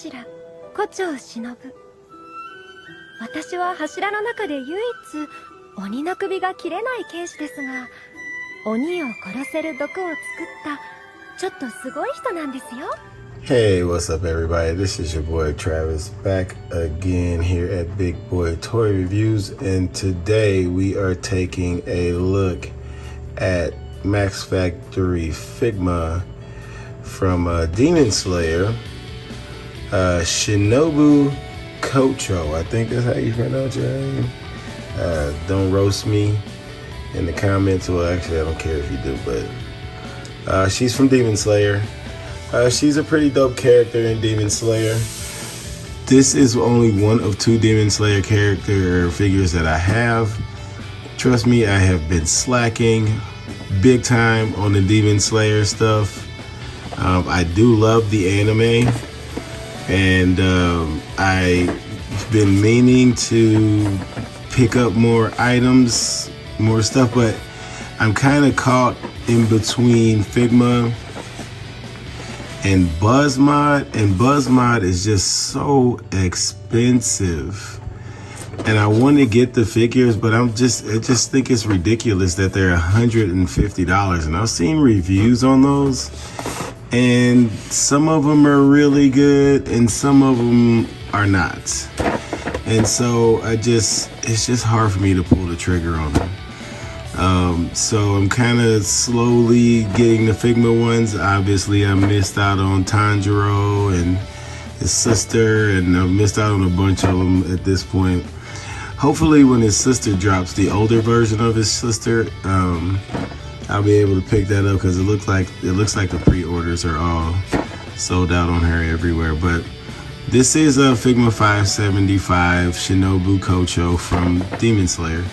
柱、胡蝶忍。私は柱の中で唯一鬼の首が切れない剣士ですが、鬼を殺せる毒を作ったちょっとすごい人なんですよ。Hey, what's up everybody? This is your boy Travis back again here at Big Boy Toy Reviews, and today we are taking a look at Max Factory Figma from Demon Slayer, Shinobu Kocho. I think that's how you pronounce your name. Don't roast me in the comments. Well, actually I don't care if you do, but she's from Demon Slayer. She's a pretty dope character in Demon Slayer. This is only one of two Demon Slayer character figures that I have. Trust me, I have been slacking big time on the Demon Slayer stuff. I do love the anime, and I've been meaning to pick up more items, more stuff, but I'm kind of caught in between Figma and BuzzMod, and BuzzMod is just so expensive, and I want to get the figures, but I just think it's ridiculous that they're $150, and I've seen reviews on those, and some of them are really good and some of them are not, and so it's just hard for me to pull the trigger on them. So I'm kind of slowly getting the Figma ones. Obviously, I missed out on Tanjiro and his sister, and I missed out on a bunch of them at this point. Hopefully, when his sister drops the older version of his sister, I'll be able to pick that up, because it looks like the pre-orders are all sold out on her everywhere. But this is a Figma 575 Shinobu Kocho from Demon Slayer.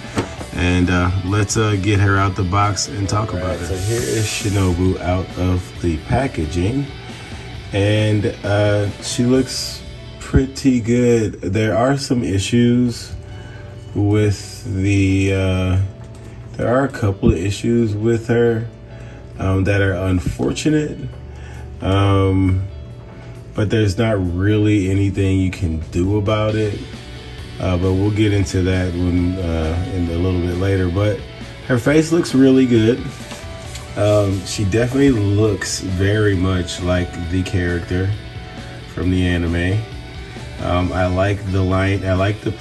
And let's get her out the box and talk about it. So here is Shinobu out of the packaging, and she looks pretty good. There are some issues with there are a couple of issues with her that are unfortunate, but there's not really anything you can do about it. But we'll get into that in a little bit later. But her face looks really good. She definitely looks very much like the character from the anime. I like the line. I like the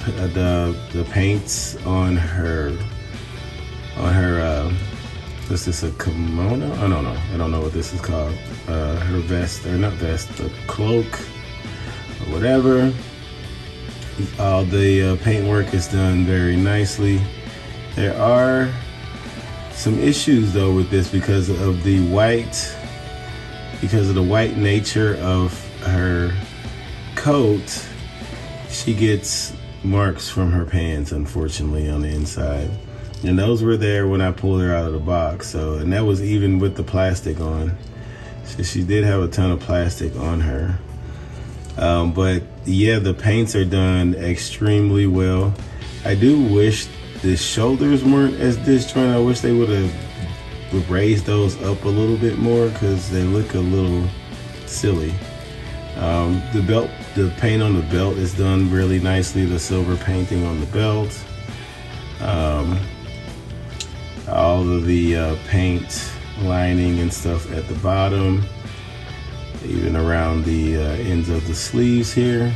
paints on her. What's this? A kimono? I don't know. I don't know what this is called. Her vest, or not vest, but cloak or whatever. All the paintwork is done very nicely. There are some issues though with this because of the white nature of her coat. She gets marks from her pants, unfortunately, on the inside, and those were there when I pulled her out of the box. So, and that was even with the plastic on. So she did have a ton of plastic on her. But yeah, the paints are done extremely well. I do wish the shoulders weren't as disjointed. I wish they would have raised those up a little bit more, because they look a little silly. The paint on the belt is done really nicely. The silver painting on the belt. All of the paint lining and stuff at the bottom, even around the ends of the sleeves here.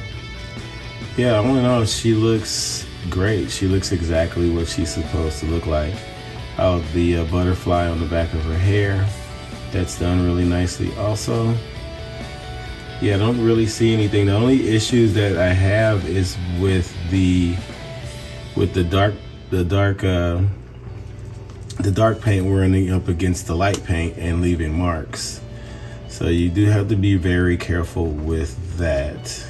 Yeah, all in all, she looks great. She looks exactly what she's supposed to look like. The butterfly on the back of her hair, that's done really nicely also. Yeah, I don't really see anything. The only issues that I have is with the dark paint running up against the light paint and leaving marks. So you do have to be very careful with that.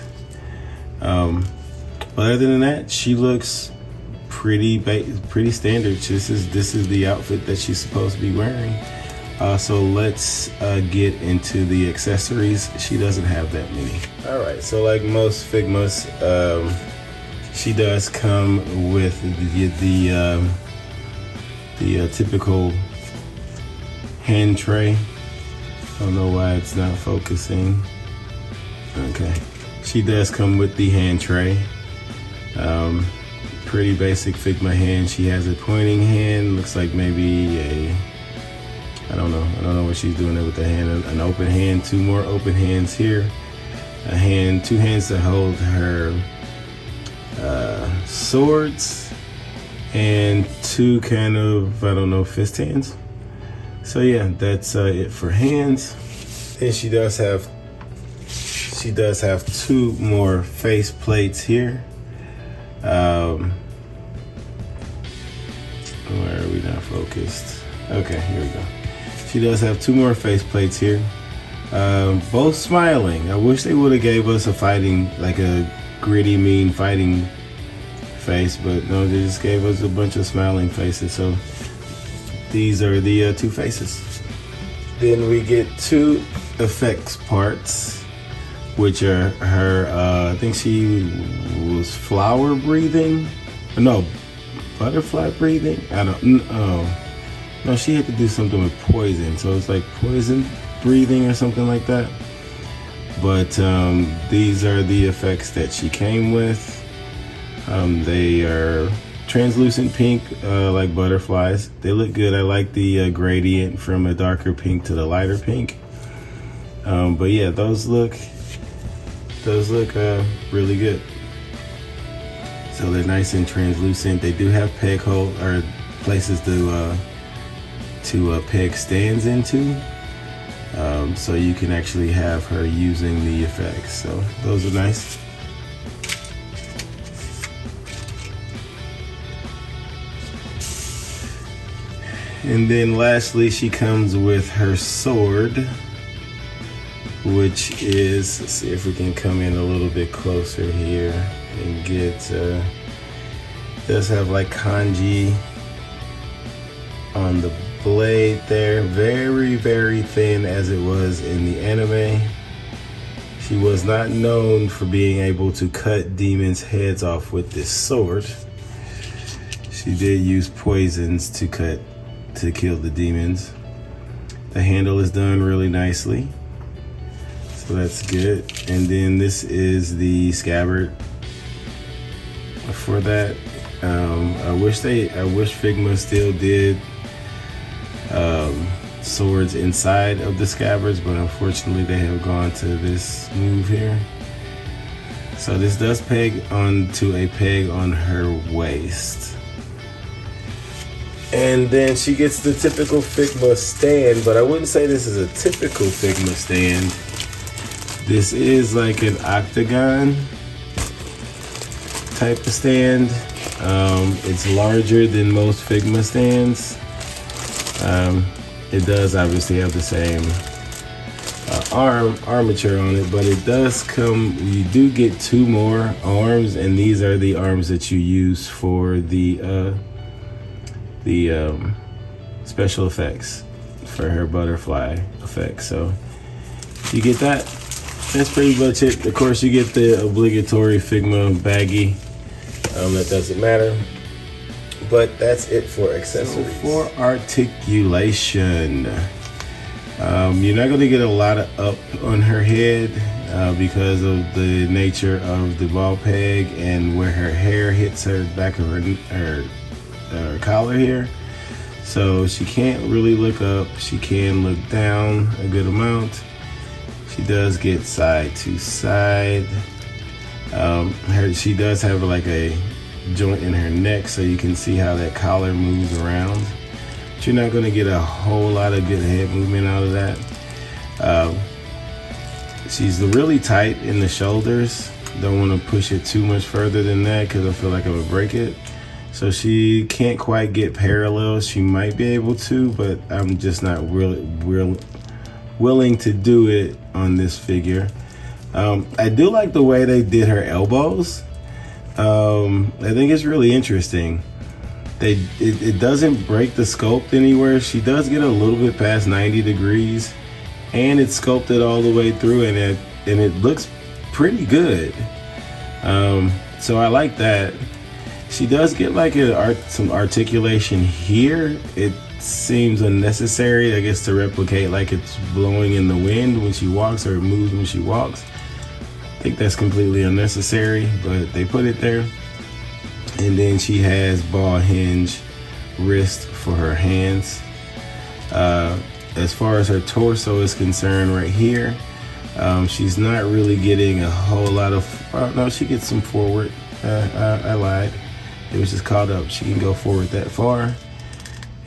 But other than that, she looks pretty standard. This is the outfit that she's supposed to be wearing. So let's get into the accessories. She doesn't have that many. All right, so like most Figmas, she does come with the typical hand tray. I don't know why it's not focusing. Okay. She does come with the hand tray. Pretty basic Figma hand. She has a pointing hand. Looks like maybe I don't know what she's doing there with the hand. An open hand, two more open hands here. Two hands to hold her swords, and two kind of, I don't know, fist hands. So yeah, that's it for hands. And she does have two more face plates here. Where are we not focused? Okay, here we go. She does have two more face plates here. Both smiling. I wish they would have gave us a fighting, like a gritty, mean fighting face, but no, they just gave us a bunch of smiling faces. So these are the two faces. Then we get two effects parts, which are her, I think she was flower breathing. No, butterfly breathing. I don't know. No, she had to do something with poison. So it's like poison breathing or something like that. But these are the effects that she came with. They are translucent pink, like butterflies. They look good. I like the gradient from a darker pink to the lighter pink. But yeah, those look really good. So they're nice and translucent. They do have peg hole or places to peg stands into. So you can actually have her using the effects. So those are nice. And then lastly, she comes with her sword, which is, let's see if we can come in a little bit closer here and get, does have like kanji on the blade there. Very, very thin as it was in the anime. She was not known for being able to cut demons' heads off with this sword. She did use poisons to kill the demons. The handle is done really nicely, so that's good. And then this is the scabbard for that. I wish Figma still did swords inside of the scabbards, but unfortunately they have gone to this move here. So this does peg onto a peg on her waist. And then she gets the typical Figma stand, but I wouldn't say this is a typical Figma stand. This is like an octagon type of stand. It's larger than most Figma stands. It does obviously have the same armature on it, but it does come, you do get two more arms, and these are the arms that you use for the special effects for her butterfly effect. So you get that. That's pretty much it. Of course, you get the obligatory Figma baggie. That doesn't matter. But that's it for accessories. So for articulation, you're not going to get a lot of up on her head because of the nature of the ball peg and where her hair hits her back of her collar here. So she can't really look up. She can look down a good amount. She does get side to side. She does have like a joint in her neck, so you can see how that collar moves around. But you're not going to get a whole lot of good head movement out of that. She's really tight in the shoulders. Don't want to push it too much further than that because I feel like I'm going to break it. So she can't quite get parallel. She might be able to, but I'm just not really willing to do it on this figure. I do like the way they did her elbows. I think it's really interesting. It doesn't break the sculpt anywhere. She does get a little bit past 90 degrees, and it's sculpted all the way through, and it looks pretty good. So I like that. She does get like some articulation here. It seems unnecessary, I guess, to replicate like it's blowing in the wind when she walks, or it moves when she walks. think that's completely unnecessary, but they put it there. And then she has ball hinge wrist for her hands. As far as her torso is concerned, right here, she's not really getting a whole lot of, no, she gets some forward. I lied. It was just caught up. She can go forward that far,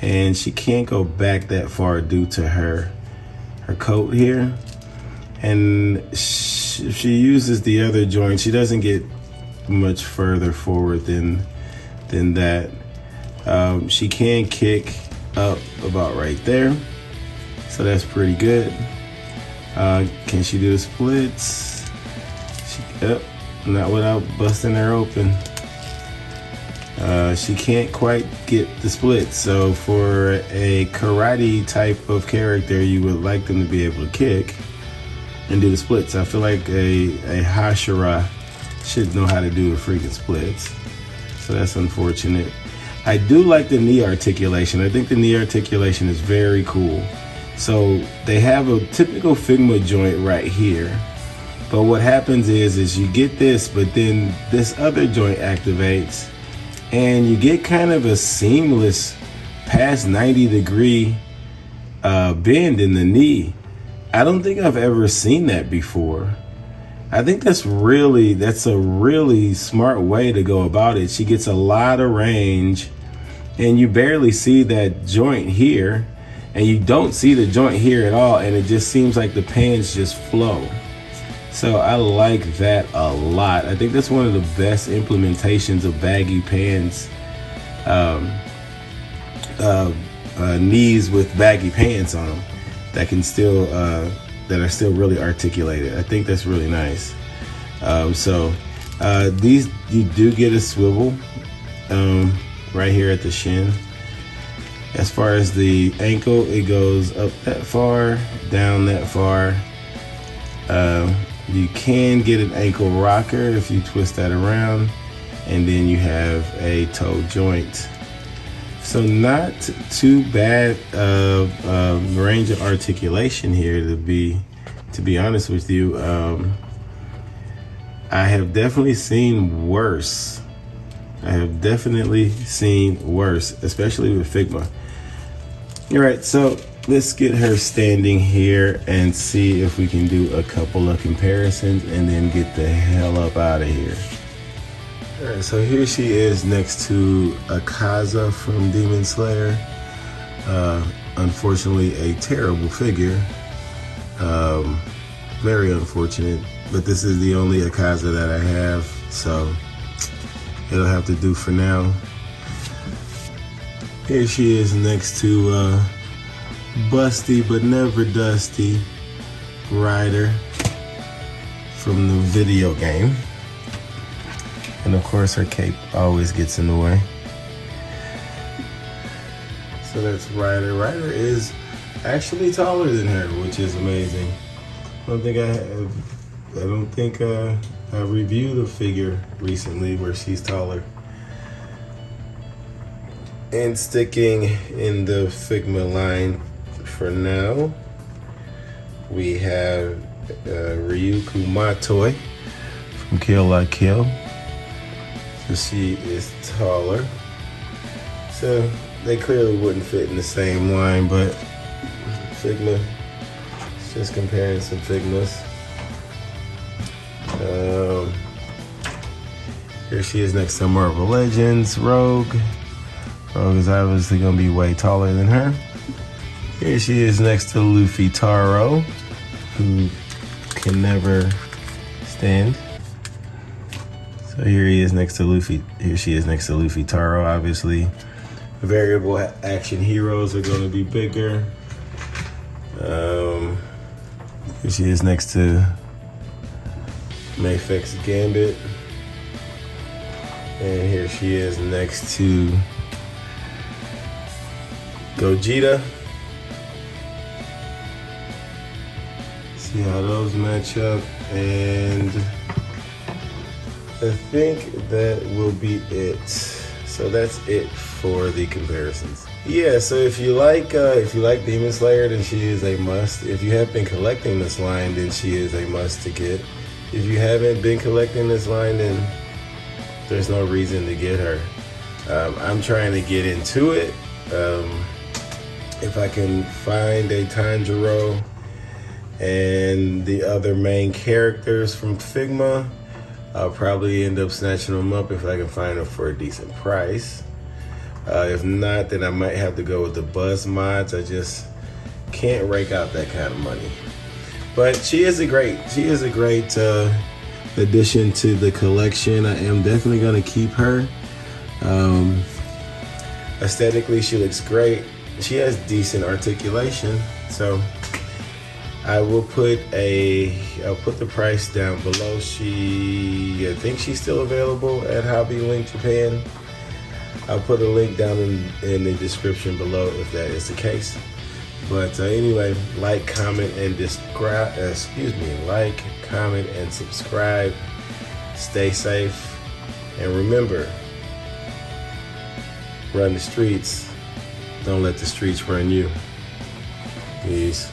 and she can't go back that far due to her coat here. And if she uses the other joint, she doesn't get much further forward than that. She can kick up about right there, so that's pretty good. Can she do the splits? Not without busting her open. She can't quite get the splits. So for a karate type of character, you would like them to be able to kick and do the splits. I feel like a Hashira should know how to do the freaking splits. So that's unfortunate. I do like the knee articulation. I think the knee articulation is very cool. So they have a typical Figma joint right here. But what happens is you get this, but then this other joint activates, and you get kind of a seamless past 90-degree bend in the knee. I don't think I've ever seen that before. I think that's a really smart way to go about it. She gets a lot of range, and you barely see that joint here, and you don't see the joint here at all, and it just seems like the pants just flow. So I like that a lot. I think that's one of the best implementations of baggy pants, knees with baggy pants on them that can still that are still really articulated. I think that's really nice. These, you do get a swivel right here at the shin. As far as the ankle, it goes up that far, down that far. You can get an ankle rocker if you twist that around, and then you have a toe joint. So not too bad of range of articulation here, to be honest with you. I have definitely seen worse. Especially with Figma. All right, so let's get her standing here and see if we can do a couple of comparisons and then get the hell up out of here. All right, so here she is next to Akaza from Demon Slayer. Unfortunately, a terrible figure. Very unfortunate, but this is the only Akaza that I have, so it'll have to do for now. Here she is next to busty but never dusty Rider from the video game. And of course her cape always gets in the way. So that's Rider. Rider is actually taller than her, which is amazing. I don't think I reviewed a figure recently where she's taller. And sticking in the Figma line for now, we have Ryuko Matoi from Kill La Kill. So she is taller. So they clearly wouldn't fit in the same line, but Figma, just comparing some Figmas. Here she is next to Marvel Legends Rogue. Rogue is obviously going to be way taller than her. Here she is next to Luffy Taro, who can never stand. So here he is next to Luffy. Here she is next to Luffy Taro. Obviously, variable action heroes are going to be bigger. Here she is next to Mayfix Gambit. And here she is next to Gogeta. See how those match up, and I think that will be it. So that's it for the comparisons. Yeah, so if you like Demon Slayer, then she is a must. If you have been collecting this line, then she is a must to get. if you haven't been collecting this line, then there's no reason to get her. I'm trying to get into it. If I can find a Tanjiro and the other main characters from Figma, I'll probably end up snatching them up if I can find them for a decent price. If not, then I might have to go with the Buzz mods. I just can't rake out that kind of money. But she is a great addition to the collection. I am definitely gonna keep her. Aesthetically, she looks great. She has decent articulation, so I'll put the price down below. I think she's still available at Hobby Link Japan. I'll put a link down in the description below if that is the case. But anyway, like, comment, and like, comment, and subscribe. Stay safe, and remember, run the streets. Don't let the streets run you. Peace.